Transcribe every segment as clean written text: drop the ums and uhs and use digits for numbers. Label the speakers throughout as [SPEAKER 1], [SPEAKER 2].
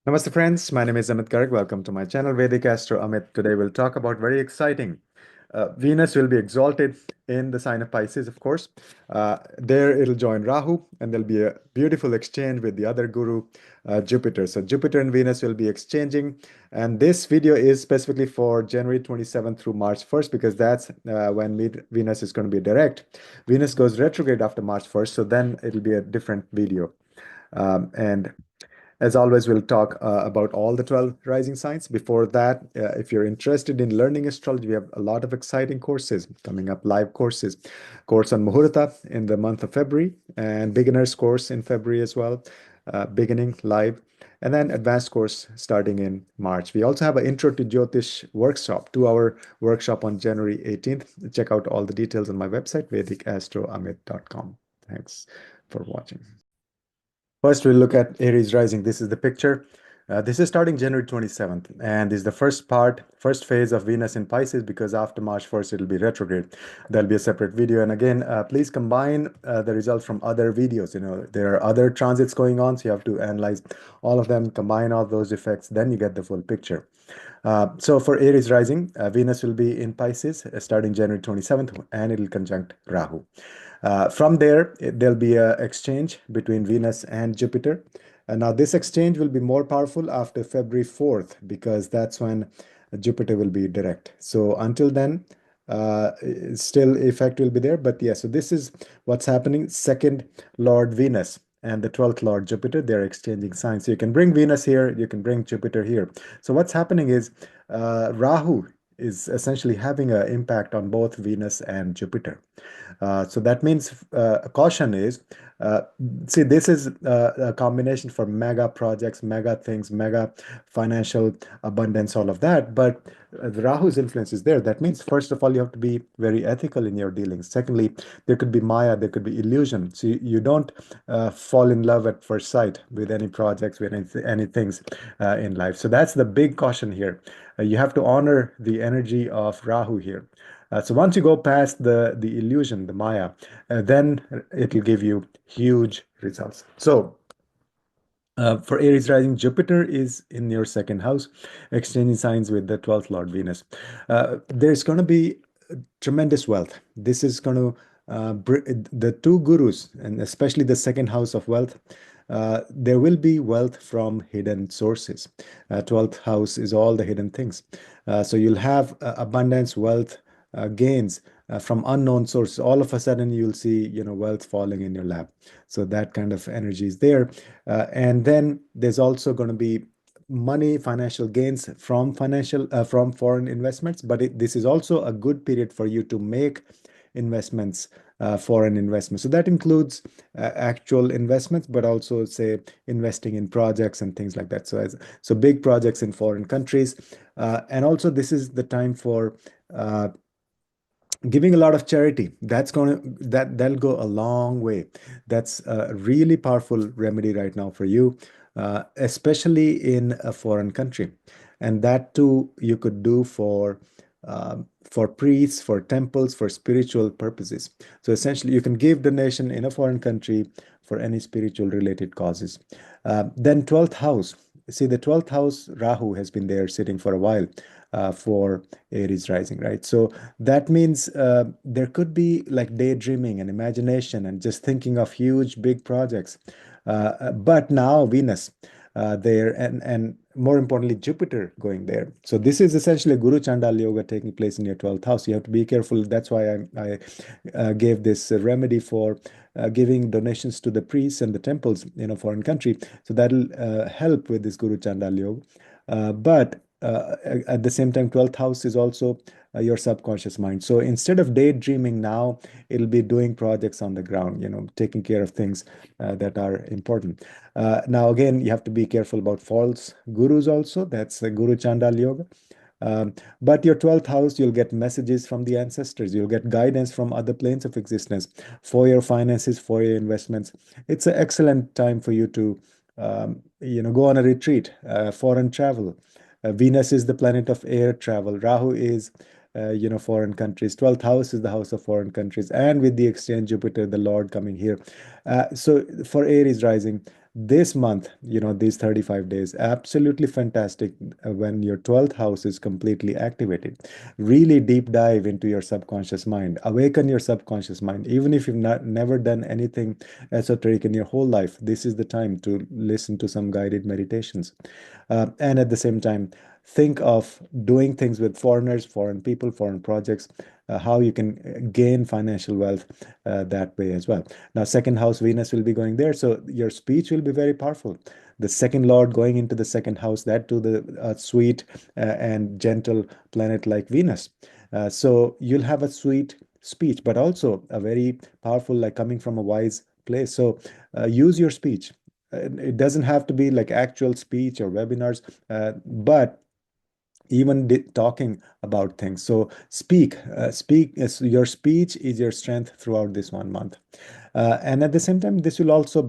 [SPEAKER 1] Namaste friends, my name is Amit Garg. Welcome to my channel Vedic Astro Amit. Today we'll talk about very exciting. Venus will be exalted in the sign of Pisces, of course. There it'll join Rahu, and there'll be a beautiful exchange with the other guru, Jupiter. So Jupiter and Venus will be exchanging, and this video is specifically for January 27th through March 1st because that's when Venus is going to be direct. Venus goes retrograde after March 1st, so then it'll be a different video. And as always, we'll talk about all the 12 rising signs. Before that, if you're interested in learning astrology, we have a lot of exciting courses coming up, live courses. Course on Muhurta in the month of February, and beginner's course in February as well, beginning live, and then advanced course starting in March. We also have an Intro to Jyotish workshop, 2-hour workshop on January 18th. Check out all the details on my website, VedicAstrology.com. Thanks for watching. First, we'll look at Aries rising. This is the picture. This is starting January 27th, and is the first phase of Venus in Pisces, because after March 1st, it'll be retrograde. There'll be a separate video. And again, please combine the results from other videos. There are other transits going on, so you have to analyze all of them, combine all those effects, then you get the full picture. So for Aries rising, Venus will be in Pisces starting January 27th, and it'll conjunct Rahu. From there, there'll be an exchange between Venus and Jupiter. Now, this exchange will be more powerful after February 4th, because that's when Jupiter will be direct. So until then, still effect will be there. But yeah, so this is what's happening. Second Lord Venus and the 12th Lord Jupiter, they're exchanging signs. So you can bring Venus here, you can bring Jupiter here. So what's happening is Rahu is essentially having an impact on both Venus and Jupiter. So that means caution is, uh, see, this is a combination for mega projects, mega things, mega financial abundance, all of that. But the Rahu's influence is there. That means, first of all, you have to be very ethical in your dealings. Secondly, there could be Maya, there could be illusion. So you don't fall in love at first sight with any projects, with any things in life. So that's the big caution here. You have to honor the energy of Rahu here. So once you go past the illusion, the Maya, then it will give you huge results. So for Aries rising, Jupiter is in your second house, exchanging signs with the 12th Lord Venus. There's going to be tremendous wealth. This is going to the two gurus, and especially the second house of wealth. There will be wealth from hidden sources. 12th house is all the hidden things. So you'll have abundance, wealth, gains from unknown sources. All of a sudden, you'll see, wealth falling in your lap. So that kind of energy is there. And then there's also going to be money, financial gains from from foreign investments. But this is also a good period for you to make investments, foreign investments. So that includes actual investments, but also say investing in projects and things like that. So big projects in foreign countries, and also this is the time for giving a lot of charity. That'll go a long way. That's a really powerful remedy right now for you, especially in a foreign country. And that too you could do for priests, for temples, for spiritual purposes. So essentially, you can give donation in a foreign country for any spiritual related causes. Then 12th house. See, the 12th house, Rahu has been there sitting for a while for Aries rising, right? So that means there could be like daydreaming and imagination and just thinking of huge, big projects. But now Venus there, and more importantly, Jupiter going there. So this is essentially Guru Chandal Yoga taking place in your 12th house. You have to be careful. That's why I gave this remedy for giving donations to the priests and the temples in a foreign country. So that'll help with this Guru Chandal Yoga. But at the same time, 12th house is also your subconscious mind. So instead of daydreaming now, it'll be doing projects on the ground, taking care of things that are important. Now, again, you have to be careful about false gurus also. That's the Guru Chandal Yoga. But your 12th house, you'll get messages from the ancestors. You'll get guidance from other planes of existence for your finances, for your investments. It's an excellent time for you to, go on a retreat, foreign travel. Venus is the planet of air travel. Rahu is, foreign countries. 12th house is the house of foreign countries. And with the exchange, Jupiter, the Lord coming here. So for Aries rising, This month, these 35 days, absolutely fantastic when your 12th house is completely activated. Really deep dive into your subconscious mind, awaken your subconscious mind. Even if you've never done anything esoteric in your whole life, this is the time to listen to some guided meditations. And at the same time, think of doing things with foreigners, foreign people, foreign projects, how you can gain financial wealth that way as well. Now, second house Venus will be going there, so your speech will be very powerful. The second lord going into the second house, that to the sweet and gentle planet like Venus. So you'll have a sweet speech, but also a very powerful, like coming from a wise place. So use your speech. It doesn't have to be like actual speech or webinars, but even talking about things. So speak. Your speech is your strength throughout this 1 month. And at the same time, this will also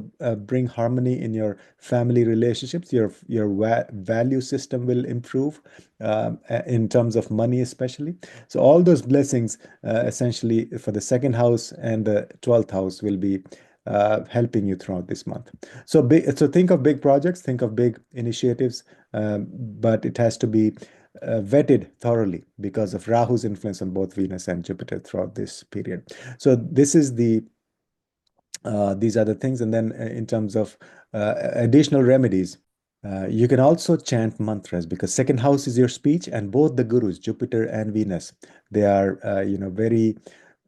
[SPEAKER 1] bring harmony in your family relationships. Your value system will improve in terms of money, especially. So all those blessings, essentially, for the second house and the 12th house will be helping you throughout this month. So think of big projects, think of big initiatives, but it has to be vetted thoroughly because of Rahu's influence on both Venus and Jupiter throughout this period. So this is these are the things. And then in terms of additional remedies, you can also chant mantras because second house is your speech, and both the gurus, Jupiter and Venus, they are very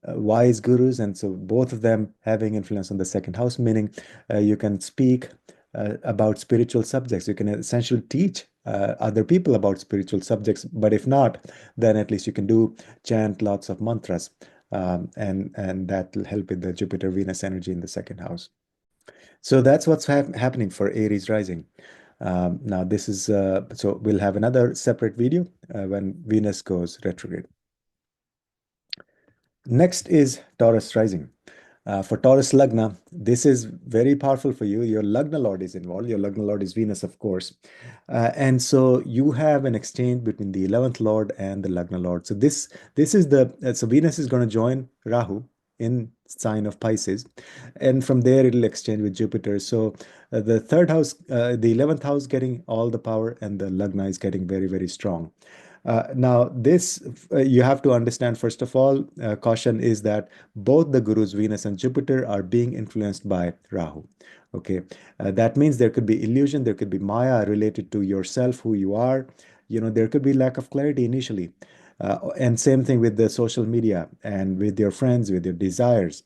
[SPEAKER 1] wise gurus, and so both of them having influence on the second house, meaning you can speak about spiritual subjects. You can essentially teach other people about spiritual subjects, but if not, then at least you can chant lots of mantras, and that will help with the Jupiter Venus energy in the second house. So that's what's happening for Aries rising. Now this is so we'll have another separate video when Venus goes retrograde. Next is Taurus rising. For Taurus Lagna, this is very powerful for you. Your Lagna Lord is involved. Your Lagna Lord is Venus, of course. And so you have an exchange between the 11th Lord and the Lagna Lord. So this is so Venus is going to join Rahu in sign of Pisces. And from there, it'll exchange with Jupiter. So the third house, the 11th house getting all the power, and the Lagna is getting very, very strong. Now, this you have to understand, first of all, caution is that both the gurus, Venus and Jupiter, are being influenced by Rahu. Okay, that means there could be illusion, there could be Maya related to yourself, who you are. There could be lack of clarity initially. And same thing with the social media and with your friends, with your desires.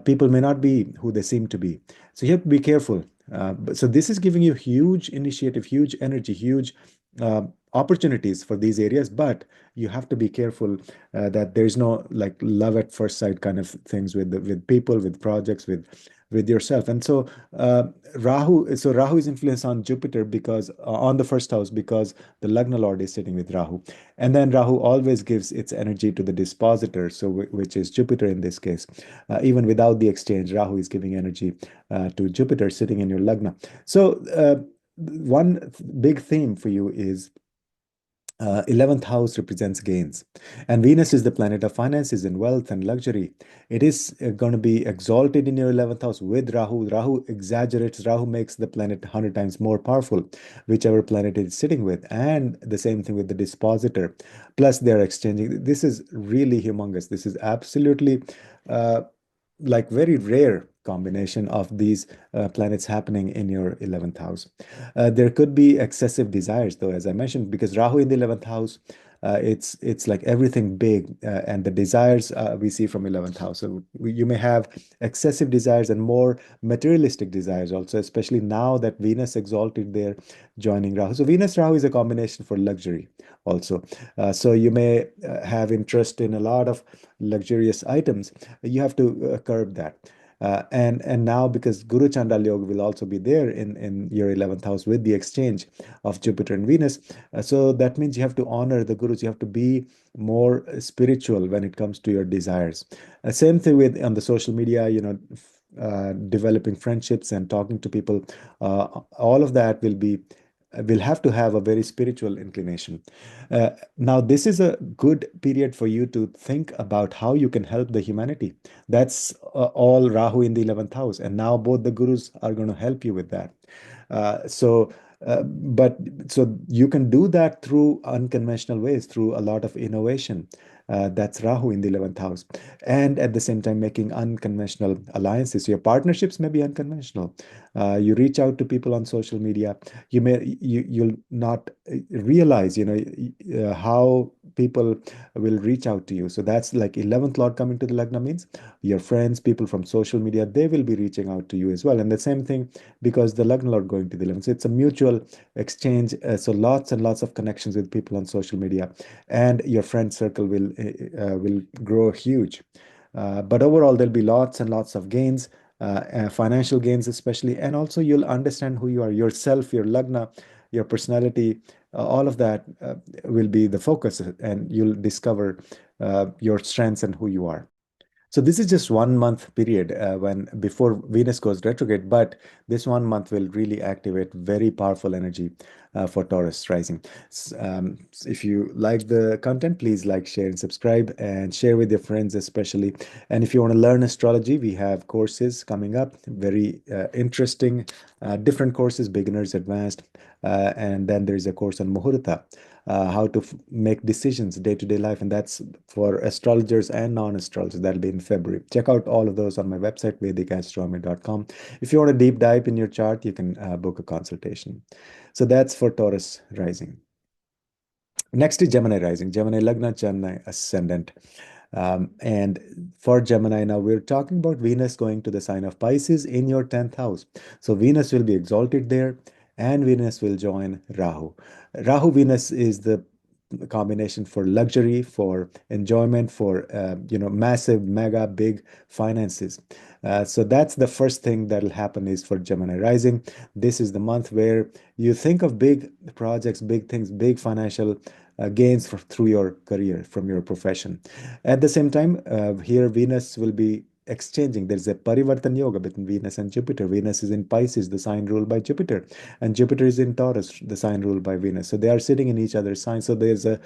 [SPEAKER 1] People may not be who they seem to be. So you have to be careful. So this is giving you huge initiative, huge energy, huge opportunities for these areas, but you have to be careful that there's no like love at first sight kind of things with people, with projects, with yourself. And so Rahu is influenced on Jupiter because on the first house, because the Lagna Lord is sitting with Rahu. And then Rahu always gives its energy to the dispositor, so which is Jupiter in this case. Even without the exchange, Rahu is giving energy to Jupiter sitting in your Lagna. So one big theme for you is 11th house represents gains, and Venus is the planet of finances and wealth and luxury. It is going to be exalted in your 11th house with Rahu. Rahu exaggerates, Rahu makes the planet 100 times more powerful, whichever planet it is sitting with, and the same thing with the dispositor. Plus, they're exchanging. This is really humongous. This is absolutely like very rare combination of these planets happening in your 11th house. There could be excessive desires, though, as I mentioned, because Rahu in the 11th house, it's like everything big, and the desires we see from 11th house. So you may have excessive desires and more materialistic desires also, especially now that Venus exalted there, joining Rahu. So Venus Rahu is a combination for luxury also. So you may have interest in a lot of luxurious items. You have to curb that. And now, because Guru Chandal Yoga will also be there in your 11th house with the exchange of Jupiter and Venus, so that means you have to honor the gurus. You have to be more spiritual when it comes to your desires. Same thing with on the social media, developing friendships and talking to people. All of that will be will have to have a very spiritual inclination. Now, this is a good period for you to think about how you can help the humanity. That's all Rahu in the 11th house. And now both the gurus are going to help you with that. But so you can do that through unconventional ways, through a lot of innovation. That's Rahu in the 11th house. And at the same time, making unconventional alliances. Your partnerships may be unconventional. You reach out to people on social media. You'll not realize, how people will reach out to you. So that's like 11th Lord coming to the Lagna means your friends, people from social media, they will be reaching out to you as well. And the same thing because the Lagna Lord going to the 11th. So it's a mutual exchange. So lots and lots of connections with people on social media, and your friend circle will grow huge. But overall, there'll be lots and lots of gains, financial gains especially, and also you'll understand who you are, yourself, your lagna, your personality, all of that will be the focus, and you'll discover your strengths and who you are. So this is just 1 month period when before Venus goes retrograde, but this 1 month will really activate very powerful energy for Taurus rising. If you like the content, please like, share, and subscribe, and share with your friends especially. And if you want to learn astrology, we have courses coming up, very interesting, different courses, beginners, advanced, and then there is a course on Muhurta, how to make decisions day-to-day life, and that's for astrologers and non-astrologers. That'll be in February. Check out all of those on my website, VedicAstrology.com. If you want a deep dive in your chart, you can book a consultation. So that's for Taurus rising. Next is Gemini rising, Gemini Lagna, Gemini ascendant. And for Gemini, now we're talking about Venus going to the sign of Pisces in your 10th house. So Venus will be exalted there, and Venus will join Rahu. Rahu Venus is the combination for luxury, for enjoyment, for massive, mega, big finances. So that's the first thing that'll happen is for Gemini rising. This is the month where you think of big projects, big things, big financial gains through your career, from your profession. At the same time, here Venus will be exchanging. There's a Parivartan Yoga between Venus and Jupiter. Venus is in Pisces, the sign ruled by Jupiter, and Jupiter is in Taurus, the sign ruled by Venus. So they are sitting in each other's signs. So there's a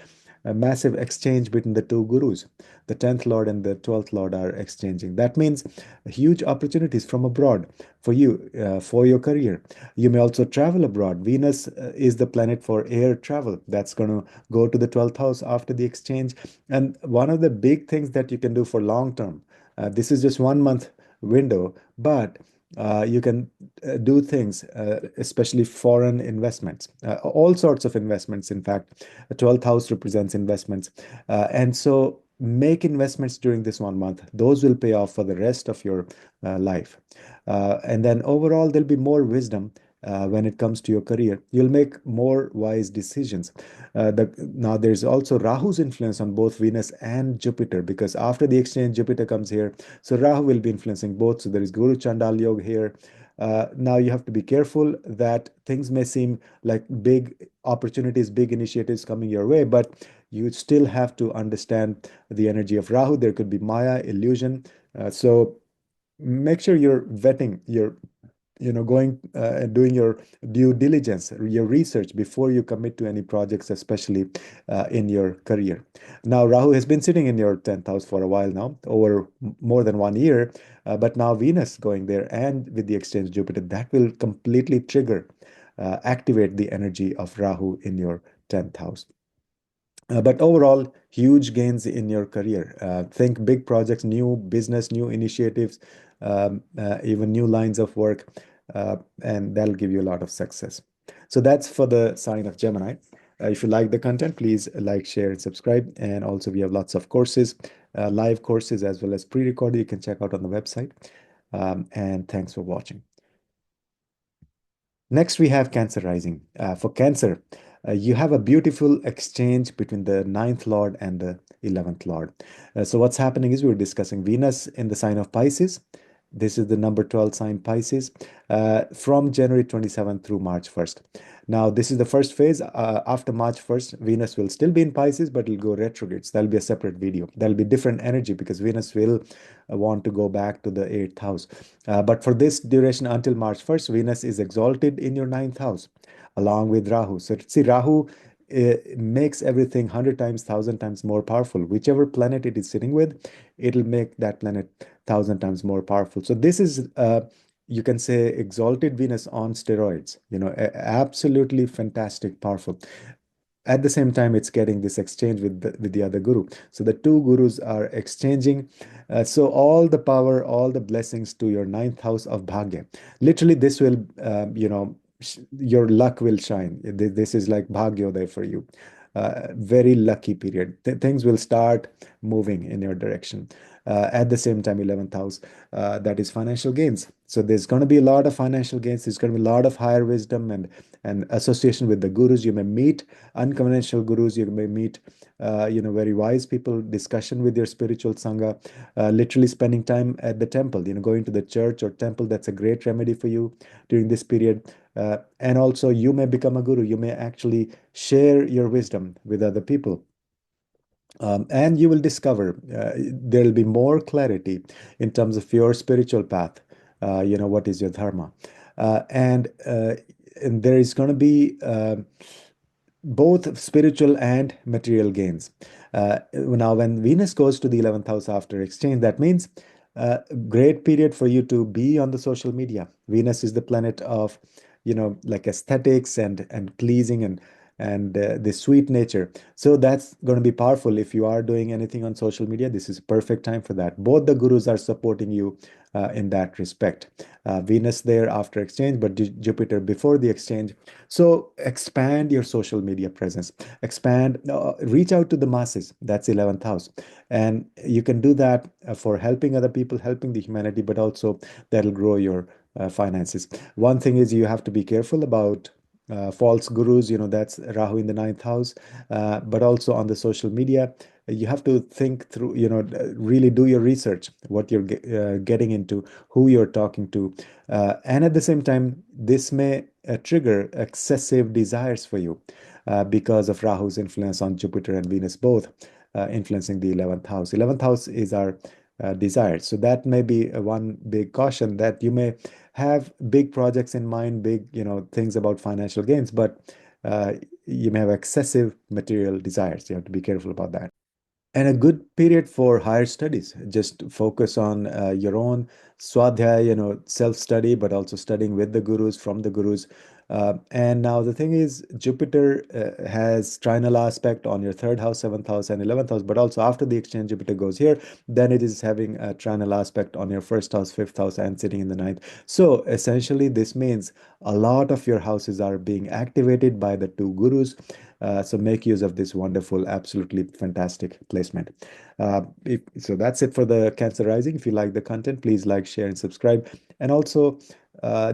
[SPEAKER 1] massive exchange between the two gurus. The 10th Lord and the 12th Lord are exchanging. That means huge opportunities from abroad for you, for your career. You may also travel abroad. Venus is the planet for air travel. That's going to go to the 12th house after the exchange. And one of the big things that you can do for long term, this is just 1 month window, but you can do things, especially foreign investments, all sorts of investments. In fact, the 12th house represents investments. And so make investments during this 1 month. Those will pay off for the rest of your life. And then overall, there'll be more wisdom when it comes to your career. You'll make more wise decisions. Now, there's also Rahu's influence on both Venus and Jupiter, because after the exchange, Jupiter comes here. So Rahu will be influencing both. So there is Guru Chandal Yoga here. Now you have to be careful that things may seem like big opportunities, big initiatives coming your way, but you still have to understand the energy of Rahu. There could be Maya, illusion. So make sure you're vetting your going and doing your due diligence, your research before you commit to any projects, especially in your career. Now, Rahu has been sitting in your 10th house for a while now, over more than 1 year, but now Venus going there and with the exchange Jupiter, that will completely trigger, activate the energy of Rahu in your 10th house. But overall, huge gains in your career. Think big projects, new business, new initiatives, even new lines of work, and that'll give you a lot of success. So that's for the sign of Gemini. If you like the content, please like, share, and subscribe. And also, we have lots of courses, live courses, as well as pre-recorded. You can check out on the website. And thanks for watching. Next, we have Cancer rising. For Cancer, you have a beautiful exchange between the 9th Lord and the 11th Lord. So what's happening is we're discussing Venus in the sign of Pisces, This is the number 12 sign Pisces from January 27th through March 1st. Now, this is the first phase. After March 1st, Venus will still be in Pisces, but it'll go retrograde. So that'll be a separate video. There'll be different energy because Venus will want to go back to the eighth house. But for this duration until March 1st, Venus is exalted in your ninth house along with Rahu. So see, Rahu makes everything 100 times, 1,000 times more powerful. Whichever planet it is sitting with, it'll make that planet 1,000 times more powerful. So this is you can say exalted Venus on steroids, absolutely fantastic, powerful. At the same time, it's getting this exchange with the other guru. So the two gurus are exchanging. So all the power, all the blessings to your ninth house of Bhagya. Literally, this will, your luck will shine. This is like Bhagyodaya for you. Very lucky period. Things will start moving in your direction. At the same time, 11th house, that is financial gains. So there's going to be a lot of financial gains. There's going to be a lot of higher wisdom and association with the gurus. You may meet unconventional gurus. You may meet, very wise people. Discussion with your spiritual sangha. Literally spending time at the temple. Going to the church or temple. That's a great remedy for you during this period. And also, you may become a guru. You may actually share your wisdom with other people. And you will discover there will be more clarity in terms of your spiritual path. What is your dharma? And there is going to be both spiritual and material gains. Now, when Venus goes to the 11th house after exchange, that means great period for you to be on the social media. Venus is the planet of, like aesthetics and pleasing and the sweet nature. So that's going to be powerful. If you are doing anything on social media, this is perfect time for that. Both the gurus are supporting you in that respect. Venus there after exchange, but Jupiter before the exchange. So expand your social media presence. Expand, reach out to the masses. That's 11th house. And you can do that for helping other people, helping the humanity, but also that'll grow your finances. One thing is you have to be careful about false gurus, that's Rahu in the ninth house, but also on the social media, you have to think through, really do your research, what you're getting into, who you're talking to. And at the same time, this may trigger excessive desires for you because of Rahu's influence on Jupiter and Venus both influencing the 11th house. 11th house is our desires. So that may be one big caution, that you may have big projects in mind, big, things about financial gains, but you may have excessive material desires. You have to be careful about that. And a good period for higher studies. Just focus on your own swadhyaya, self-study, but also studying with the gurus, from the gurus. And now the thing is, Jupiter has trinal aspect on your third house, seventh house, and 11th house. But also after the exchange, Jupiter goes here. Then it is having a trinal aspect on your first house, fifth house, and sitting in the ninth. So essentially, this means a lot of your houses are being activated by the two gurus. So make use of this wonderful, absolutely fantastic placement. So that's it for the Cancer Rising. If you like the content, please like, share, and subscribe. And also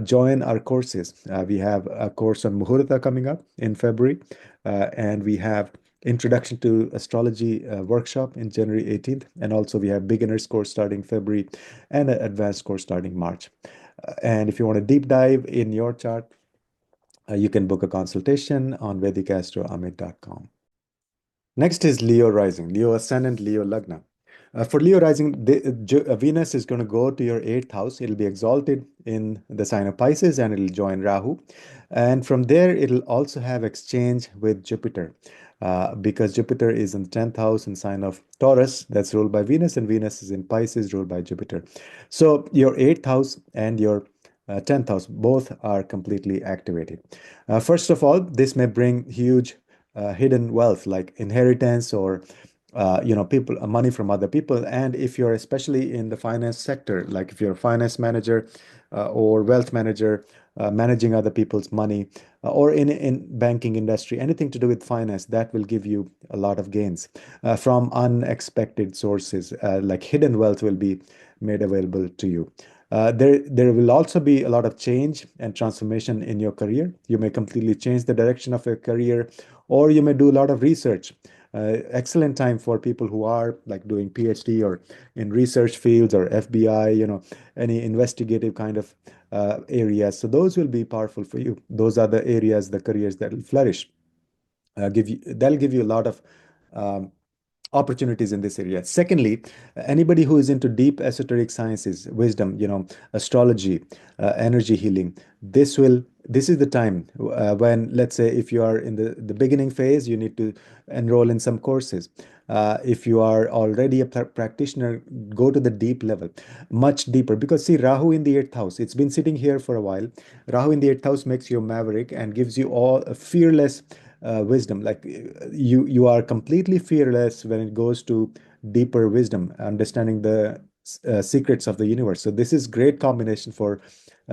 [SPEAKER 1] join our courses. We have a course on Muhurta coming up in February, and we have Introduction to Astrology workshop in January 18th. And also we have beginners course starting February and an advanced course starting March. And if you want a deep dive in your chart, you can book a consultation on VedicAstrology.com. Next is Leo rising, Leo ascendant, Leo lagna. For Leo rising, Venus is going to go to your eighth house. It'll be exalted in the sign of Pisces and it'll join Rahu. And from there, it'll also have exchange with Jupiter because Jupiter is in the 10th house in sign of Taurus, that's ruled by Venus, and Venus is in Pisces, ruled by Jupiter. So your eighth house and your 10th house both are completely activated. First of all, this may bring huge hidden wealth like inheritance or people, money from other people. And if you're especially in the finance sector, like if you're a finance manager or wealth manager, managing other people's money, or in banking industry, anything to do with finance, that will give you a lot of gains from unexpected sources, like hidden wealth will be made available to you. There will also be a lot of change and transformation in your career. You may completely change the direction of your career, or you may do a lot of research Excellent time for people who are like doing PhD or in research fields or FBI, any investigative kind of areas. So those will be powerful for you. Those are the areas, the careers that will flourish. That'll give you a lot of um, opportunities in this area. Secondly, anybody who is into deep esoteric sciences, wisdom, astrology, energy healing, this is the time when, let's say, if you are in the beginning phase, you need to enroll in some courses. If you are already a practitioner, go to the deep level, much deeper. Because see, Rahu in the eighth house, it's been sitting here for a while. Rahu in the eighth house makes you a maverick and gives you all a fearless wisdom. Like you are completely fearless when it goes to deeper wisdom, understanding the secrets of the universe. So this is great combination for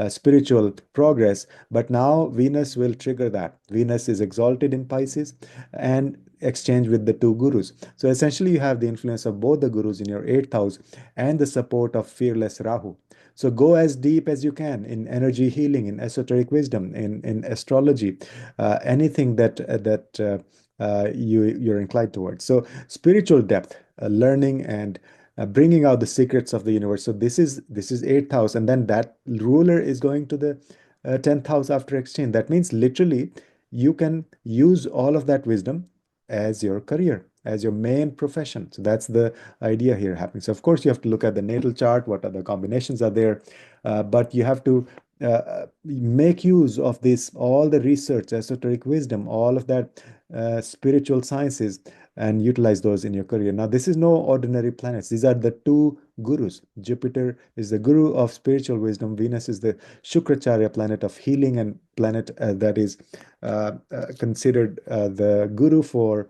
[SPEAKER 1] spiritual progress. But now Venus will trigger that. Venus is exalted in Pisces and exchange with the two gurus. So essentially, you have the influence of both the gurus in your eighth house and the support of fearless Rahu. So go as deep as you can in energy healing, in esoteric wisdom, in astrology, anything that you're inclined towards. So spiritual depth, learning and bringing out the secrets of the universe. So this is eighth house, and then that ruler is going to the 10th house after exchange. That means literally you can use all of that wisdom as your career, as your main profession. So that's the idea here happening. So of course you have to look at the natal chart, what other combinations are there, but you have to make use of this, all the research, esoteric wisdom, all of that spiritual sciences, and utilize those in your career. Now, this is no ordinary planets. These are the two gurus. Jupiter is the guru of spiritual wisdom. Venus is the Shukracharya planet of healing, and planet that is considered the guru for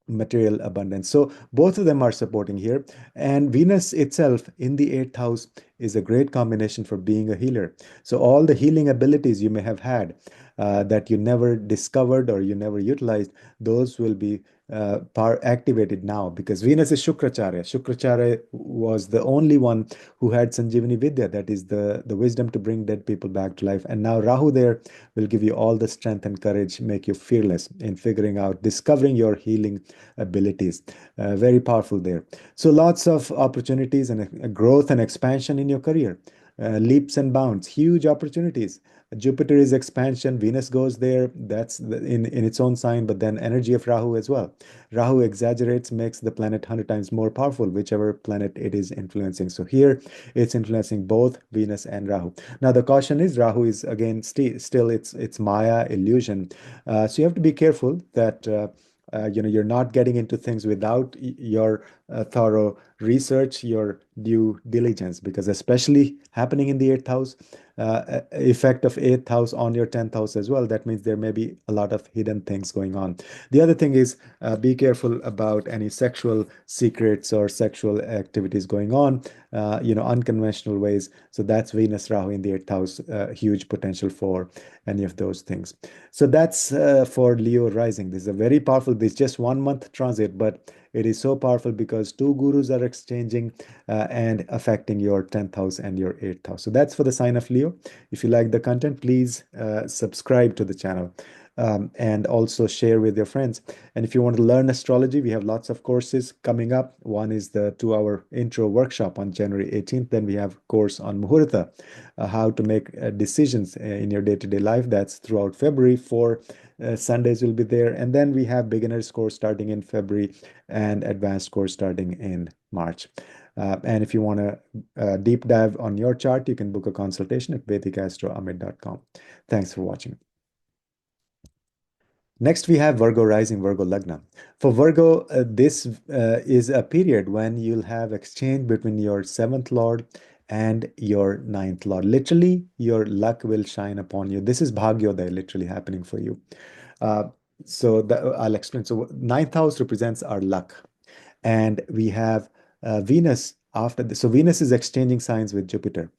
[SPEAKER 1] material abundance. So both of them are supporting here. And Venus itself in the eighth house is a great combination for being a healer. So all the healing abilities you may have had that you never discovered or you never utilized, those will be activated now, because Venus is Shukracharya. Shukracharya was the only one who had Sanjeevani Vidya, that is the wisdom to bring dead people back to life. And now Rahu there will give you all the strength and courage, make you fearless in figuring out, discovering your healing abilities. Very powerful there. So lots of opportunities and a growth and expansion in your career. Leaps and bounds, huge opportunities. Jupiter is expansion, Venus goes there, that's in its own sign, but then energy of Rahu as well. Rahu exaggerates, makes the planet 100 times more powerful, whichever planet it is influencing. So here it's influencing both Venus and Rahu. Now the caution is Rahu is again still it's Maya, illusion. So you have to be careful that you're not getting into things without your thorough research, your due diligence, because especially happening in the eighth house, effect of eighth house on your 10th house as well. That means there may be a lot of hidden things going on. The other thing is be careful about any sexual secrets or sexual activities going on, unconventional ways. So that's Venus Rahu in the eighth house, huge potential for any of those things. So that's for Leo rising. This is a very powerful, this is just 1 month transit, but it is so powerful because two gurus are exchanging and affecting your 10th house and your 8th house. So that's for the sign of Leo. If you like the content, please subscribe to the channel. And also share with your friends. And if you want to learn astrology, we have lots of courses coming up. One is the 2-hour intro workshop on January 18th. Then we have a course on Muhurta, how to make decisions in your day-to-day life. That's throughout February. 4 Sundays will be there. And then we have beginners course starting in February and advanced course starting in March. And if you want to deep dive on your chart, you can book a consultation at VedicAstrology.com. Thanks for watching. Next, we have Virgo rising, Virgo Lagna. For Virgo, this is a period when you'll have exchange between your 7th Lord and your 9th Lord. Literally, your luck will shine upon you. This is Bhagyodaya literally happening for you. I'll explain. So 9th house represents our luck. And we have Venus after this. So Venus is exchanging signs with Jupiter.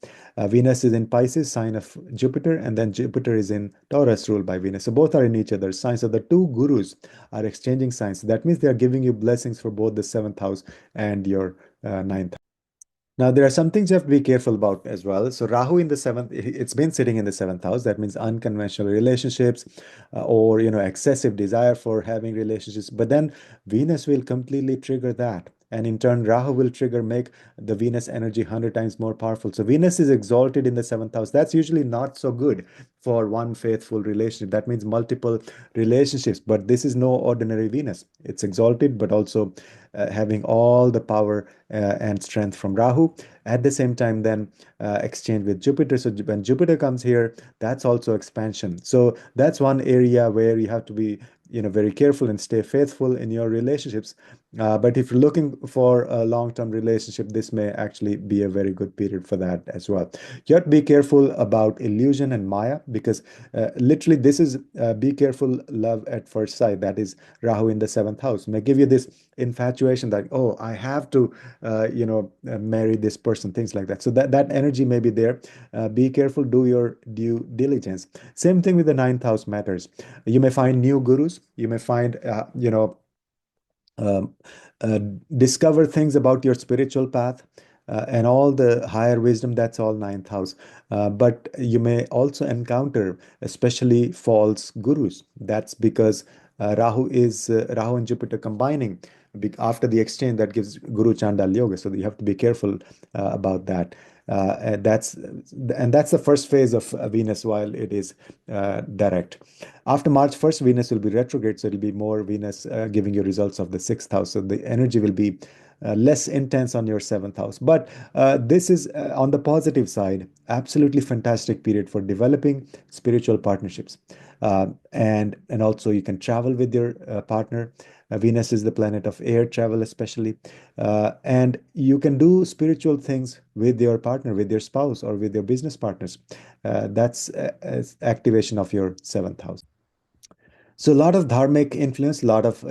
[SPEAKER 1] Venus is in Pisces, sign of Jupiter, and then Jupiter is in Taurus, ruled by Venus. So both are in each other's signs. So the two gurus are exchanging signs. That means they are giving you blessings for both the 7th house and your 9th house. Now, there are some things you have to be careful about as well. So, Rahu in the seventh, it's been sitting in the seventh house. That means unconventional relationships, or excessive desire for having relationships. But then Venus will completely trigger that, and in turn, Rahu will make the Venus energy 100 times more powerful. So, Venus is exalted in the seventh house. That's usually not so good for one faithful relationship. That means multiple relationships. But this is no ordinary Venus. It's exalted, but also having all the power and strength from Rahu. At the same time, then exchange with Jupiter. So when Jupiter comes here, that's also expansion. So that's one area where you have to be, very careful and stay faithful in your relationships. But if you're looking for a long-term relationship, this may actually be a very good period for that as well. You have to be careful about illusion and Maya, because literally this is be careful love at first sight. That is Rahu in the seventh house. May give you this infatuation that, oh, I have to marry this person, things like that. So that energy may be there. Be careful, do your due diligence. Same thing with the ninth house matters. You may find new gurus. You may find um, uh, discover things about your spiritual path, and all the higher wisdom. That's all ninth house. But you may also encounter especially false gurus. That's because Rahu and Jupiter combining after the exchange, that gives Guru Chandal Yoga. So you have to be careful about that. And that's the first phase of Venus while it is direct. After March 1st, Venus will be retrograde, so it'll be more Venus giving you results of the sixth house. So the energy will be less intense on your seventh house. But this is on the positive side, absolutely fantastic period for developing spiritual partnerships. And also you can travel with your partner. Venus is the planet of air travel, especially. And you can do spiritual things with your partner, with your spouse, or with your business partners. That's activation of your seventh house. So a lot of dharmic influence, a lot of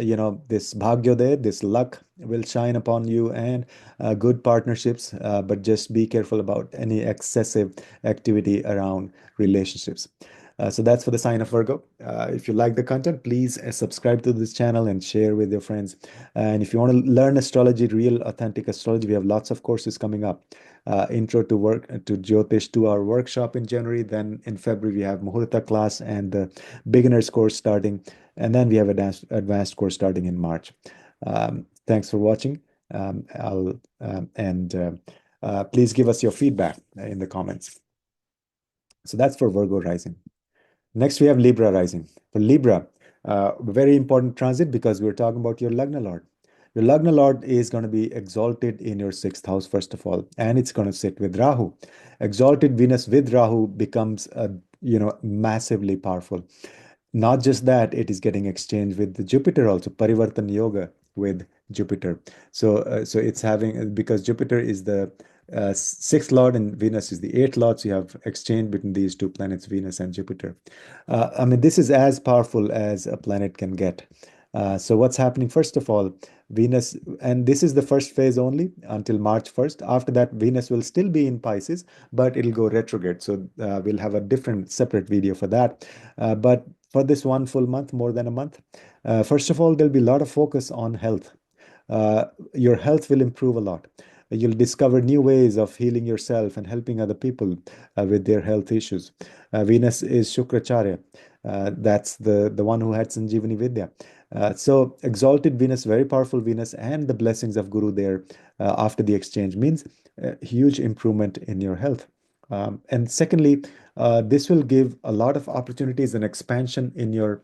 [SPEAKER 1] this bhagyodaya, this luck will shine upon you, and good partnerships. But just be careful about any excessive activity around relationships. So that's for the sign of Virgo. If you like the content, please subscribe to this channel and share with your friends. And if you want to learn astrology, real authentic astrology, we have lots of courses coming up. Intro to work to Jyotish 2-hour workshop in January. Then in February we have Muhurta class and the beginners course starting, and then we have advanced course starting in March. Thanks for watching. I'll and Please give us your feedback in the comments. So that's for Virgo rising. Next, we have Libra rising. For Libra, very important transit, because we're talking about your Lagna Lord. Your Lagna Lord is going to be exalted in your sixth house, first of all, and it's going to sit with Rahu. Exalted Venus with Rahu becomes, massively powerful. Not just that, it is getting exchanged with the Jupiter also, Parivartan Yoga with Jupiter. So it's having, because Jupiter is the sixth lord and Venus is the eighth lord. So you have exchange between these two planets, Venus and Jupiter. I mean, this is as powerful as a planet can get. So what's happening? First of all, Venus, and this is the first phase only until March 1st. After that, Venus will still be in Pisces, but it'll go retrograde. So we'll have a different separate video for that. But for this one full month, more than a month, first of all, there'll be a lot of focus on health. Your health will improve a lot. You'll discover new ways of healing yourself and helping other people with their health issues. Venus is Shukracharya. That's the one who had Sanjeevani Vidya. So exalted Venus, very powerful Venus, and the blessings of Guru there after the exchange means huge improvement in your health. And secondly, this will give a lot of opportunities and expansion in your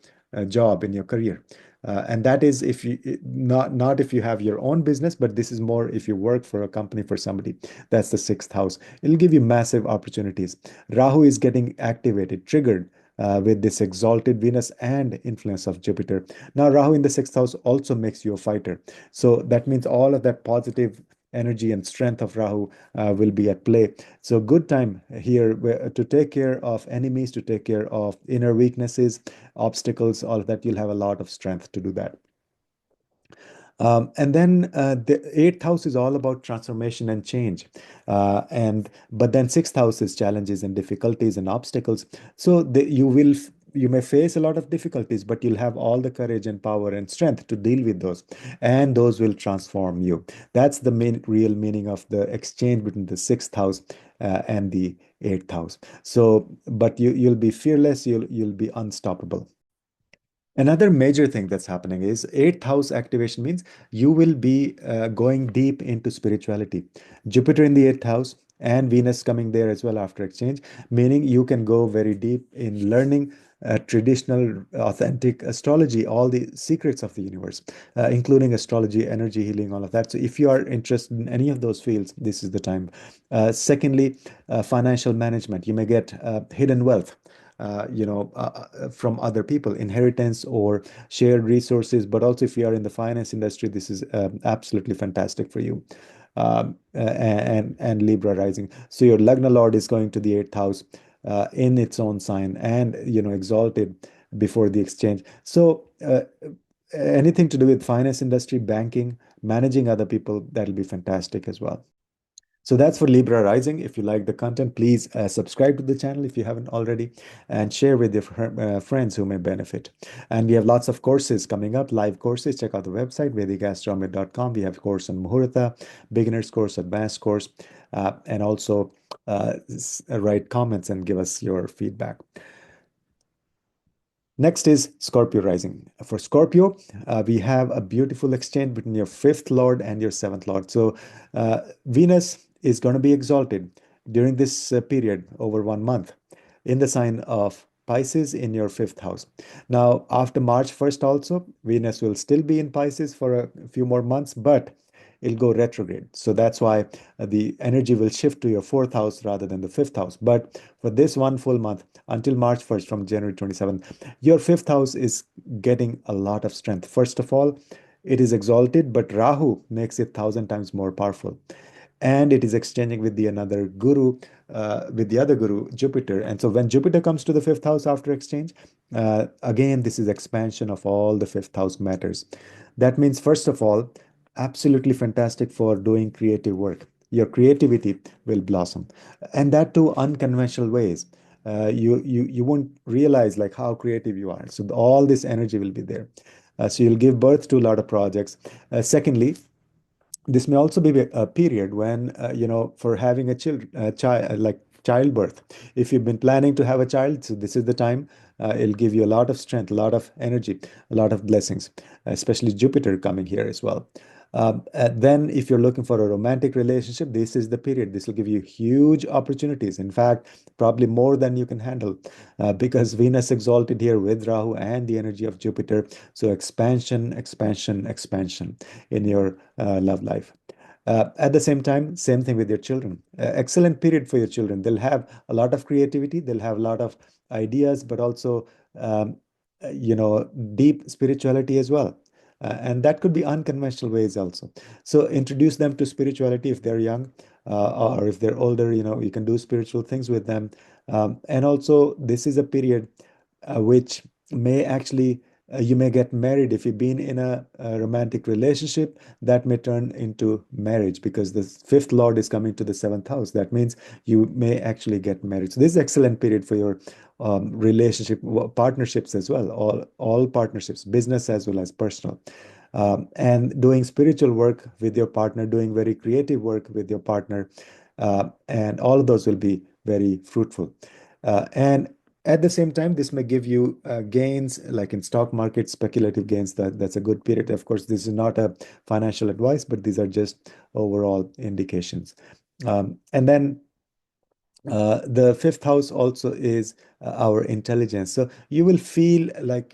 [SPEAKER 1] job, in your career. And that is if you not if you have your own business, but this is more if you work for a company for somebody. That's the sixth house. It'll give you massive opportunities. Rahu is getting activated, triggered with this exalted Venus and influence of Jupiter. Now, Rahu in the sixth house also makes you a fighter. So that means all of that positive energy and strength of Rahu will be at play. So good time here to take care of enemies, to take care of inner weaknesses, obstacles, all of that. You'll have a lot of strength to do that. And then the eighth house is all about transformation and change, but then sixth house is challenges and difficulties and obstacles. So you will you may face a lot of difficulties, but you'll have all the courage and power and strength to deal with those, and those will transform you. That's the main real meaning of the exchange between the sixth house and the eighth house. So, but you'll be fearless, you'll be unstoppable. Another major thing that's happening is eighth house activation means you will be going deep into spirituality. Jupiter in the eighth house and Venus coming there as well after exchange, meaning you can go very deep in learning traditional, authentic astrology, all the secrets of the universe, including astrology, energy healing, all of that. So, if you are interested in any of those fields, this is the time. Secondly, financial management. You may get hidden wealth from other people, inheritance or shared resources. But also, if you are in the finance industry, this is absolutely fantastic for you. And Libra rising. So your Lagna Lord is going to the eighth house in its own sign and exalted before the exchange. So anything to do with finance industry, banking, managing other people, that'll be fantastic as well. So that's for Libra rising. If you like the content, please subscribe to the channel if you haven't already, and share with your friends who may benefit. And we have lots of courses coming up, live courses. Check out the website, VedicAstrology.com. We have a course on Muhurta, beginner's course, advanced course, and also write comments and give us your feedback. Next is Scorpio rising. For Scorpio, we have a beautiful exchange between your fifth lord and your seventh lord. So Venus is going to be exalted during this period over 1 month in the sign of Pisces in your fifth house. Now, after March 1st, also, Venus will still be in Pisces for a few more months, but it'll go retrograde. So that's why the energy will shift to your fourth house rather than the fifth house. But for this one full month until March 1st, from January 27th, your fifth house is getting a lot of strength. First of all, it is exalted, but Rahu makes it 1,000 times more powerful. And it is exchanging with the another guru, with the other guru, Jupiter. And so when Jupiter comes to the fifth house after exchange, again, this is expansion of all the fifth house matters. That means, first of all, absolutely fantastic for doing creative work. Your creativity will blossom, and that too unconventional ways. You won't realize like how creative you are. So all this energy will be there. So you'll give birth to a lot of projects. Secondly, this may also be a period when for having a child, like childbirth. If you've been planning to have a child, so this is the time. It'll give you a lot of strength, a lot of energy, a lot of blessings, especially Jupiter coming here as well. Then, if you're looking for a romantic relationship, this is the period. This will give you huge opportunities. In fact, probably more than you can handle, because Venus exalted here with Rahu and the energy of Jupiter. So expansion, expansion, expansion in your love life. At the same time, same thing with your children. Excellent period for your children. They'll have a lot of creativity, they'll have a lot of ideas, but also, um, deep spirituality as well. And that could be unconventional ways also. So introduce them to spirituality if they're young, or if they're older, you can do spiritual things with them. And also, this is a period which may actually you may get married. If you've been in a romantic relationship, that may turn into marriage because the fifth lord is coming to the seventh house. That means you may actually get married. So this is excellent period for your relationship partnerships as well, all partnerships, business as well as personal. And doing spiritual work with your partner, doing very creative work with your partner, and all of those will be very fruitful. And at the same time, this may give you gains, like in stock market, speculative gains. That's a good period. Of course, this is not a financial advice, but these are just overall indications. And then the fifth house also is our intelligence. So you will feel like,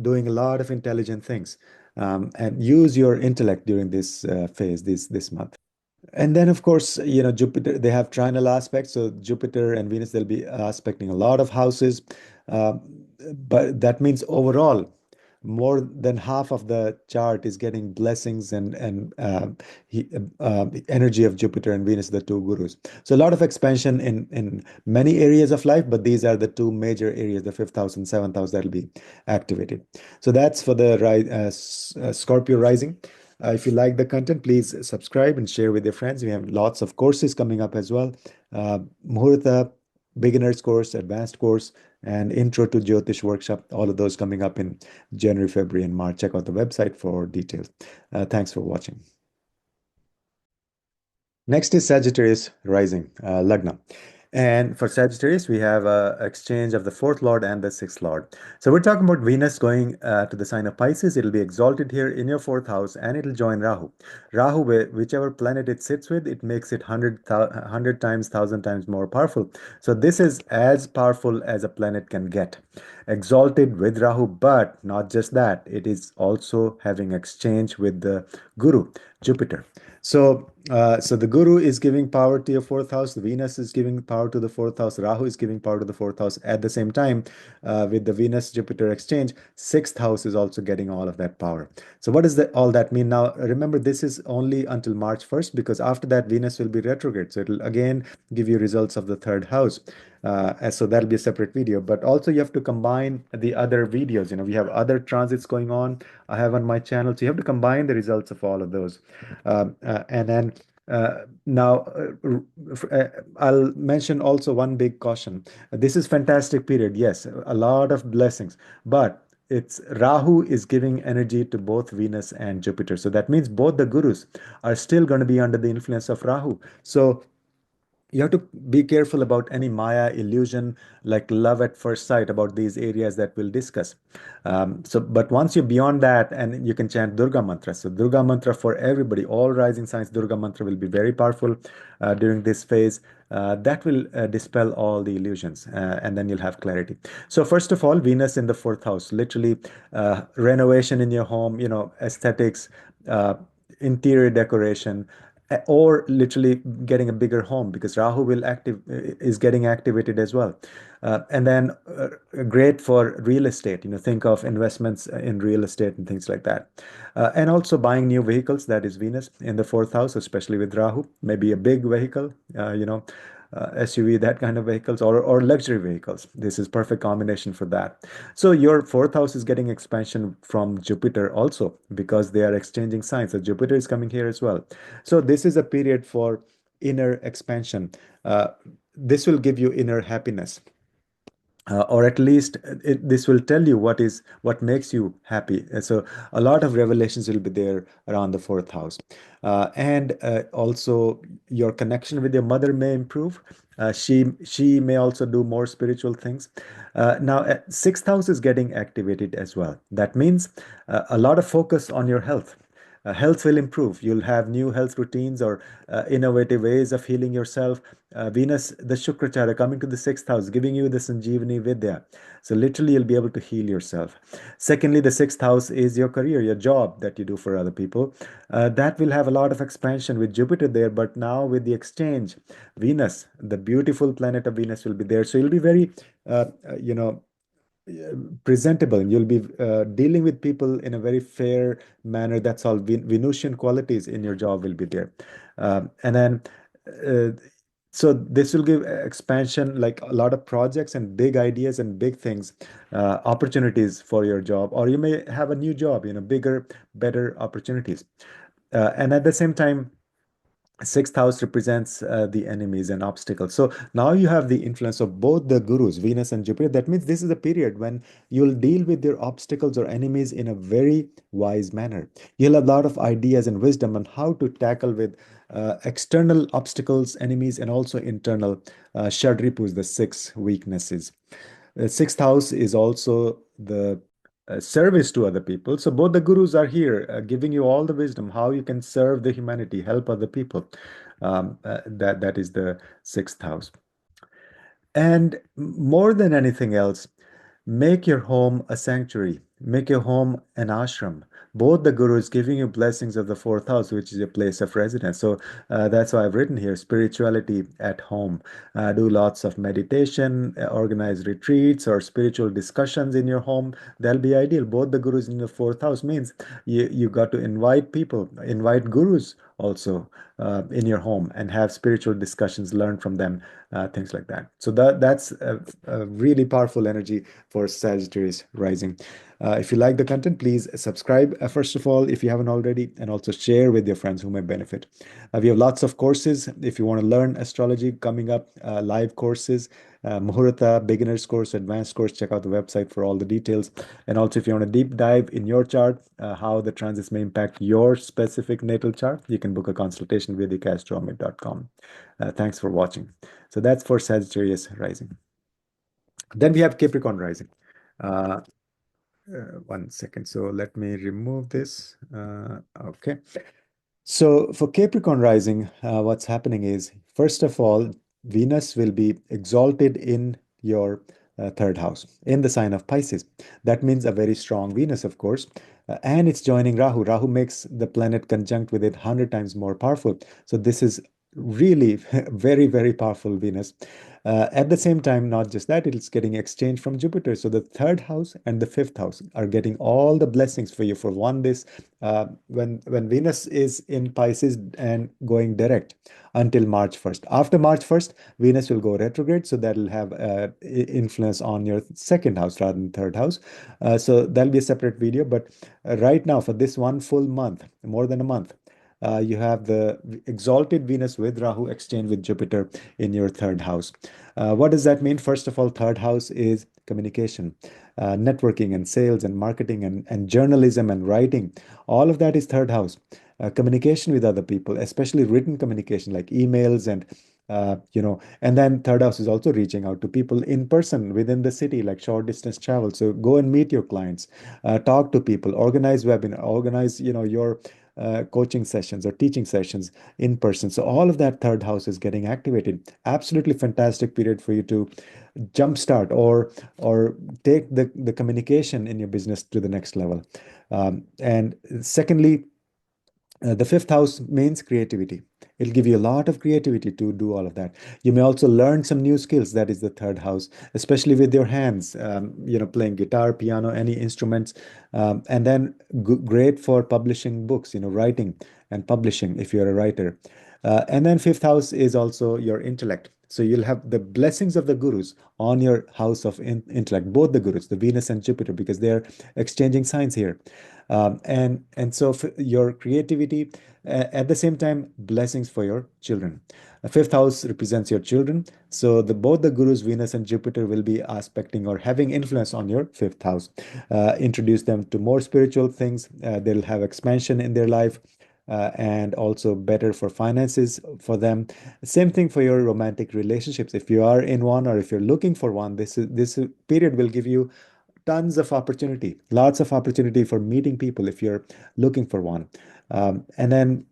[SPEAKER 1] doing a lot of intelligent things, and use your intellect during this phase, this month. And then, of course, Jupiter, they have trinal aspects. So Jupiter and Venus, they'll be aspecting a lot of houses. Uh, but that means overall, more than half of the chart is getting blessings and energy of Jupiter and Venus, the two gurus. So a lot of expansion in many areas of life, but these are the two major areas, the fifth house and seventh house, that'll be activated. So that's for the Scorpio rising. If you like the content, please subscribe and share with your friends. We have lots of courses coming up as well. Muhurta, beginner's course, advanced course, and Intro to Jyotish workshop. All of those coming up in January, February, and March. Check out the website for details. Thanks for watching. Next is Sagittarius rising, Lagna. And for Sagittarius, we have a exchange of the fourth lord and the sixth lord. So we're talking about Venus going to the sign of Pisces. It'll be exalted here in your fourth house and it'll join Rahu. Rahu, whichever planet it sits with, it makes it 100 times, 1,000 times more powerful. So this is as powerful as a planet can get. Exalted with Rahu, but not just that, it is also having exchange with the Guru, Jupiter. So the Guru is giving power to your fourth house. Venus is giving power to the fourth house. Rahu is giving power to the fourth house. At the same time, with the Venus-Jupiter exchange, sixth house is also getting all of that power. So what does all that mean? Now, remember, this is only until March 1st because after that, Venus will be retrograde. So it'll again give you results of the third house. So that'll be a separate video. But also you have to combine the other videos. We have other transits going on. I have on my channel. So you have to combine the results of all of those. And then now, I'll mention also one big caution. This is fantastic period. Yes, a lot of blessings, but it's Rahu is giving energy to both Venus and Jupiter. So that means both the gurus are still going to be under the influence of Rahu. So you have to be careful about any Maya illusion like love at first sight about these areas that we'll discuss. But once you're beyond that, and you can chant Durga mantra. So Durga mantra for everybody, all rising signs, Durga mantra will be very powerful during this phase. That will dispel all the illusions, and then you'll have clarity. So first of all, Venus in the fourth house, literally renovation in your home, aesthetics, interior decoration, or literally getting a bigger home because Rahu is getting activated as well. And then great for real estate. Think of investments in real estate and things like that. And also buying new vehicles. That is Venus in the fourth house, especially with Rahu. Maybe a big vehicle, SUV, that kind of vehicles, or luxury vehicles. This is perfect combination for that. So your fourth house is getting expansion from Jupiter also because they are exchanging signs. So Jupiter is coming here as well. So this is a period for inner expansion. This will give you inner happiness. Or at least this will tell you what makes you happy. So a lot of revelations will be there around the fourth house, and also your connection with your mother may improve. She may also do more spiritual things. Now, sixth house is getting activated as well. That means a lot of focus on your health. Health will improve. You'll have new health routines or innovative ways of healing yourself. Venus, the Shukrachara, coming to the sixth house, giving you the Sanjeevani Vidya. So literally, you'll be able to heal yourself. Secondly, the sixth house is your career, your job that you do for other people. That will have a lot of expansion with Jupiter there, but now with the exchange, Venus, the beautiful planet of Venus, will be there. So you'll be very, uh, uh, you know, presentable. You'll be dealing with people in a very fair manner. That's all. Venusian qualities in your job will be there. And then, uh, so this will give expansion, like a lot of projects and big ideas and big things, opportunities for your job, or you may have a new job, bigger, better opportunities. And at the same time, sixth house represents the enemies and obstacles. So now you have the influence of both the gurus, Venus and Jupiter. That means this is a period when you'll deal with your obstacles or enemies in a very wise manner. You'll have a lot of ideas and wisdom on how to tackle with external obstacles, enemies, and also internal shadripus, the six weaknesses. The sixth house is also the service to other people. So both the gurus are here giving you all the wisdom how you can serve the humanity, help other people. That is the sixth house. And more than anything else, make your home a sanctuary. Make your home an ashram. Both the gurus giving you blessings of the fourth house, which is a place of residence. So that's why I've written here spirituality at home. Do lots of meditation, organize retreats or spiritual discussions in your home. That'll be ideal. Both the gurus in the fourth house means you got to invite people, invite gurus also in your home and have spiritual discussions, learn from them, things like that. So that's a really powerful energy for Sagittarius rising. If you like the content, please subscribe, first of all, if you haven't already, and also share with your friends who may benefit. We have lots of courses. If you want to learn astrology coming up, live courses, Muhurta, beginner's course, advanced course, check out the website for all the details. And also, if you want a deep dive in your chart, how the transits may impact your specific natal chart, you can book a consultation with VedicAstrology.com. Thanks for watching. So that's for Sagittarius rising. Then we have Capricorn rising. Uh, 1 second. So let me remove this. Okay. So for Capricorn rising, what's happening is, first of all, Venus will be exalted in your third house, in the sign of Pisces. That means a very strong Venus, of course, and it's joining Rahu. Rahu makes the planet conjunct with it 100 times more powerful. So this is really very, very powerful Venus. At the same time, not just that, it's getting exchanged from Jupiter. So the third house and the fifth house are getting all the blessings for you. For one, this when Venus is in Pisces and going direct until March 1st. After March 1st, Venus will go retrograde, so that'll have influence on your second house rather than third house. So that'll be a separate video. But right now, for this one full month, more than a month, you have the exalted Venus with Rahu exchange with Jupiter in your third house. What does that mean? First of all, third house is communication, networking and sales and marketing and journalism and writing. All of that is third house. Communication with other people, especially written communication like emails and then third house is also reaching out to people in person within the city, like short distance travel. So go and meet your clients, talk to people, organize webinar, organize, your coaching sessions or teaching sessions in person. So all of that third house is getting activated. Absolutely fantastic period for you to jumpstart or take the communication in your business to the next level. And secondly, the fifth house means creativity. It'll give you a lot of creativity to do all of that. You may also learn some new skills. That is the third house, especially with your hands, playing guitar, piano, any instruments. And then great for publishing books, writing and publishing if you're a writer. And then fifth house is also your intellect. So you'll have the blessings of the gurus on your house of intellect, both the gurus, the Venus and Jupiter, because they're exchanging signs here. And so your creativity, at the same time, blessings for your children. Fifth house represents your children. So both the gurus, Venus and Jupiter, will be aspecting or having influence on your fifth house. Introduce them to more spiritual things. They'll have expansion in their life. And also better for finances for them. Same thing for your romantic relationships. If you are in one or if you're looking for one, this period will give you tons of opportunity, lots of opportunity for meeting people if you're looking for one. And then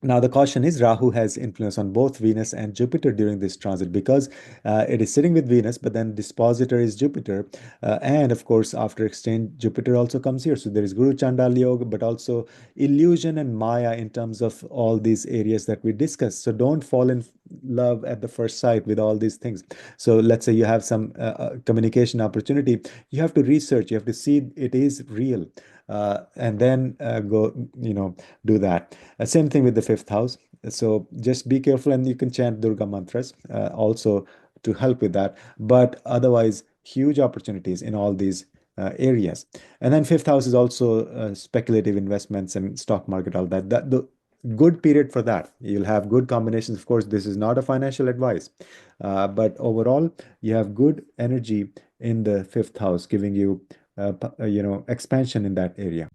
[SPEAKER 1] now the caution is Rahu has influence on both Venus and Jupiter during this transit because it is sitting with Venus, but then dispositor is Jupiter. And of course, after exchange, Jupiter also comes here. So there is Guru Chandal Yoga, but also illusion and Maya in terms of all these areas that we discussed. So don't fall in love at the first sight with all these things. So let's say you have some communication opportunity. You have to research, you have to see it is real. And then go, do that. Same thing with the fifth house. So just be careful, and you can chant Durga mantras also to help with that. But otherwise, huge opportunities in all these areas. And then fifth house is also speculative investments and stock market, all that. The good period for that. You'll have good combinations. Of course, this is not a financial advice, but overall, you have good energy in the fifth house, giving you expansion in that area.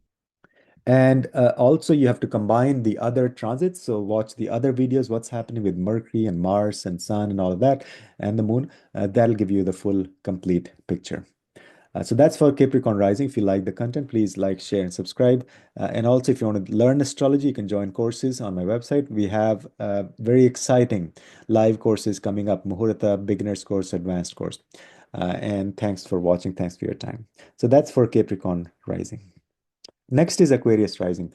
[SPEAKER 1] And also, you have to combine the other transits. So watch the other videos, what's happening with Mercury and Mars and Sun and all of that, and the Moon. That'll give you the full, complete picture. So that's for Capricorn rising. If you like the content, please like, share, and subscribe. And also, if you want to learn astrology, you can join courses on my website. We have very exciting live courses coming up: Muhurta, beginner's course, advanced course. And thanks for watching. Thanks for your time. So that's for Capricorn rising. Next is Aquarius rising.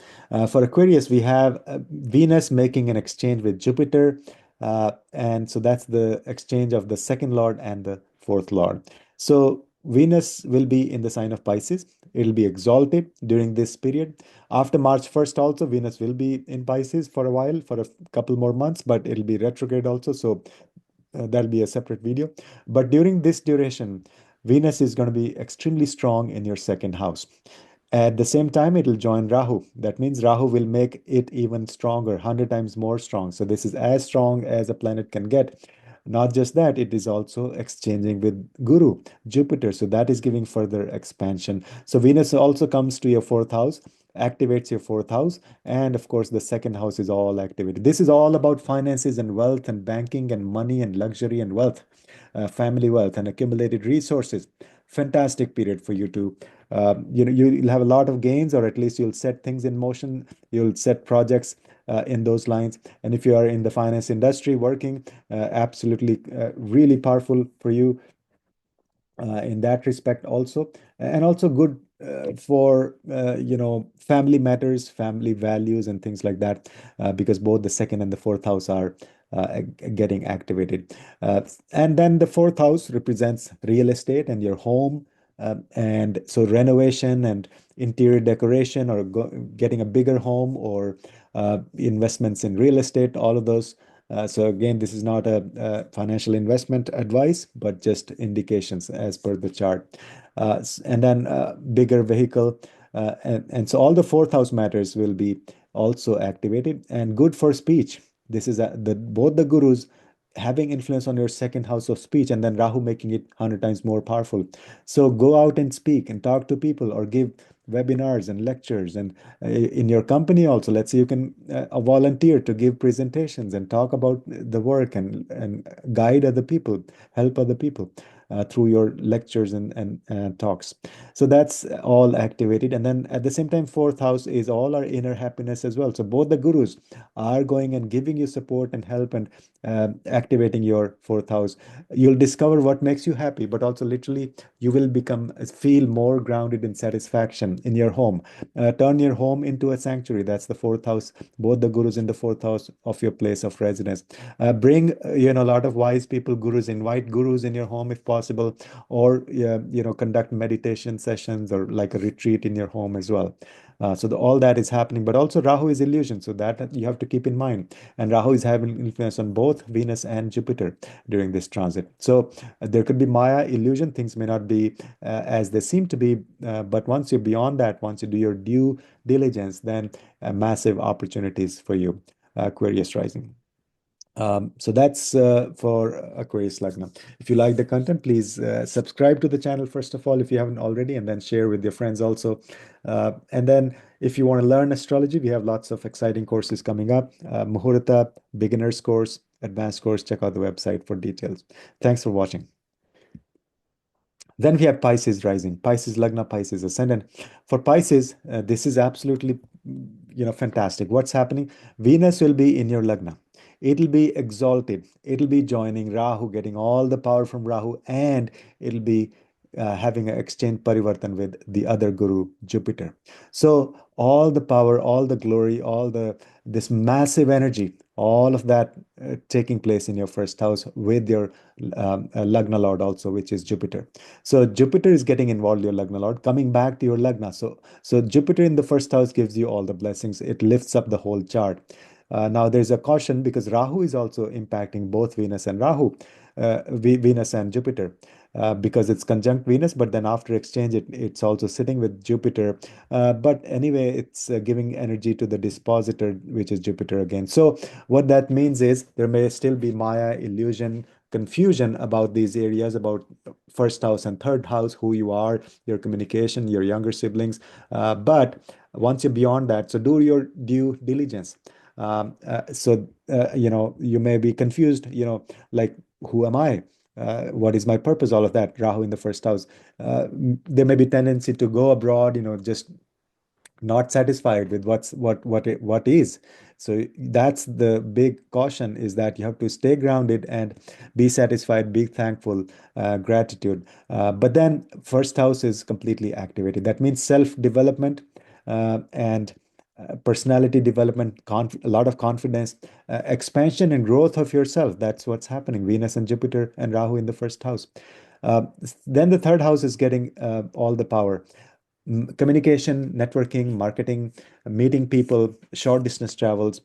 [SPEAKER 1] For Aquarius, we have Venus making an exchange with Jupiter. And so that's the exchange of the second Lord and the fourth Lord. So Venus will be in the sign of Pisces. It'll be exalted during this period. After March 1st, also, Venus will be in Pisces for a while, for a couple more months, but it'll be retrograde also. So that'll be a separate video. But during this duration, Venus is going to be extremely strong in your second house. At the same time, it will join Rahu. That means Rahu will make it even stronger, 100 times more strong. So this is as strong as a planet can get. Not just that, it is also exchanging with Guru, Jupiter. So that is giving further expansion. So Venus also comes to your fourth house, activates your fourth house. And of course, the second house is all activated. This is all about finances and wealth and banking and money and luxury and wealth, family wealth and accumulated resources. Fantastic period for you to, you'll have a lot of gains, or at least you'll set things in motion. You'll set projects in those lines. And if you are in the finance industry working, absolutely really powerful for you in that respect also, and also good for family matters, family values, and things like that, because both the second and the fourth house are getting activated. And then the fourth house represents real estate and your home. And so renovation and interior decoration, or getting a bigger home, or investments in real estate, all of those. So again, this is not a financial investment advice, but just indications as per the chart. And then bigger vehicle. And so all the fourth house matters will be also activated, and good for speech. This is both the gurus having influence on your second house of speech, and then Rahu making it 100 times more powerful. So go out and speak and talk to people, or give webinars and lectures, and in your company also, let's say you can volunteer to give presentations and talk about the work, and guide other people, help other people through your lectures and talks. So that's all activated. And then at the same time, fourth house is all our inner happiness as well. So both the gurus are going and giving you support and help, and activating your fourth house. You'll discover what makes you happy, but also literally you will feel more grounded in satisfaction in your home. Turn your home into a sanctuary. That's the fourth house. Both the gurus in the fourth house of your place of residence. Bring a lot of wise people, gurus. Invite gurus in your home if possible, or conduct meditation sessions, or like a retreat in your home as well. So all that is happening, but also Rahu is illusion, so that you have to keep in mind. And Rahu is having influence on both Venus and Jupiter during this transit. So there could be Maya illusion. Things may not be as they seem to be, but once you're beyond that, once you do your due diligence, then massive opportunities for you, Aquarius rising. So that's for Aquarius Lagna. If you like the content, please subscribe to the channel first of all if you haven't already, and then share with your friends also. And then if you want to learn astrology, we have lots of exciting courses coming up. Muhurta, beginners course, advanced course. Check out the website for details. Thanks for watching. Then we have Pisces rising, Pisces Lagna, Pisces ascendant. For Pisces, this is absolutely, fantastic. What's happening? Venus will be in your Lagna. It'll be exalted. It'll be joining Rahu, getting all the power from Rahu, and it'll be having an exchange parivartan with the other guru, Jupiter. So all the power, all the glory, this massive energy, all of that taking place in your first house with your Lagna Lord also, which is Jupiter. So Jupiter is getting involved, your Lagna Lord, coming back to your Lagna. So Jupiter in the first house gives you all the blessings. It lifts up the whole chart. Now there's a caution, because Rahu is also impacting both Venus and Venus and Jupiter, because it's conjunct Venus, but then after exchange, it's also sitting with Jupiter. But anyway, it's giving energy to the dispositor, which is Jupiter again. So what that means is there may still be Maya, illusion, confusion about these areas, about first house and third house, who you are, your communication, your younger siblings. But once you're beyond that, so do your due diligence. You may be confused, like, who am I? What is my purpose? All of that. Rahu in the first house. There may be tendency to go abroad, just not satisfied with what is. So that's the big caution, is that you have to stay grounded and be satisfied, be thankful, gratitude. But then first house is completely activated. That means self-development, and personality development, a lot of confidence, expansion and growth of yourself. That's what's happening. Venus and Jupiter and Rahu in the first house. Then the third house is getting all the power. Communication, networking, marketing, meeting people, short distance travels,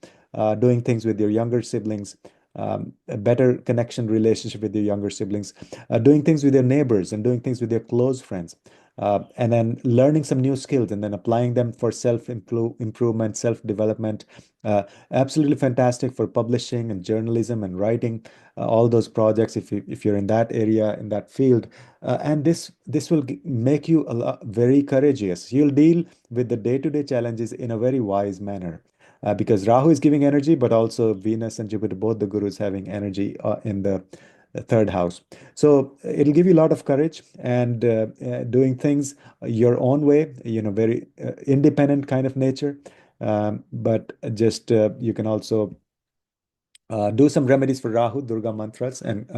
[SPEAKER 1] doing things with your younger siblings, a better connection relationship with your younger siblings, doing things with your neighbors and doing things with your close friends. And then learning some new skills and then applying them for self improvement, self development. Uh, Absolutely fantastic for publishing and journalism and writing, all those projects if you're in that area, in that field. And this will make you very courageous. You'll deal with the day-to-day challenges in a very wise manner. Because Rahu is giving energy, but also Venus and Jupiter, both the gurus having energy in the third house. So it'll give you a lot of courage and doing things your own way, very independent kind of nature. But just you can also do some remedies for Rahu, Durga mantras, and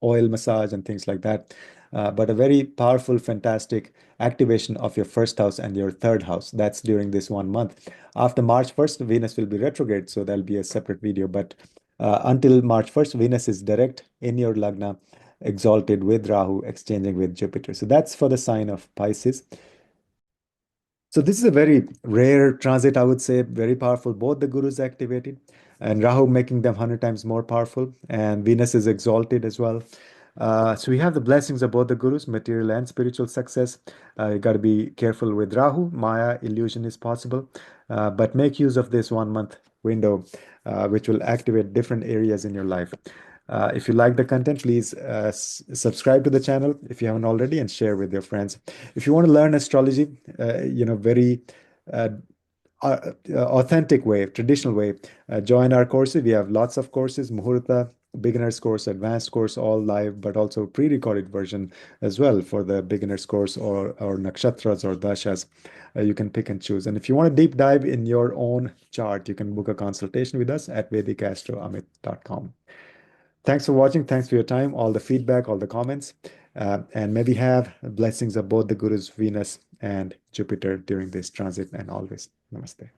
[SPEAKER 1] oil massage and things like that. But a very powerful, fantastic activation of your first house and your third house. That's during this 1 month. After March 1st, Venus will be retrograde, so there'll be a separate video. But until March 1st, Venus is direct in your Lagna, exalted with Rahu, exchanging with Jupiter. So that's for the sign of Pisces. So this is a very rare transit, I would say, very powerful. Both the gurus activated, and Rahu making them 100 times more powerful, and Venus is exalted as well. So we have the blessings of both the gurus, material and spiritual success. You got to be careful with Rahu. Maya illusion is possible, but make use of this 1 month window, which will activate different areas in your life. If you like the content, please subscribe to the channel if you haven't already and share with your friends. If you want to learn astrology, very uh, authentic way, traditional way, join our courses. We have lots of courses, Muhurta, beginner's course, advanced course, all live, but also pre-recorded version as well for the beginner's course or nakshatras or dashas. You can pick and choose. And if you want a deep dive in your own chart, you can book a consultation with us at VedicAstroAmit.com. Thanks for watching. Thanks for your time, all the feedback, all the comments, and maybe have blessings of both the gurus, Venus and Jupiter during this transit and always. Namaste.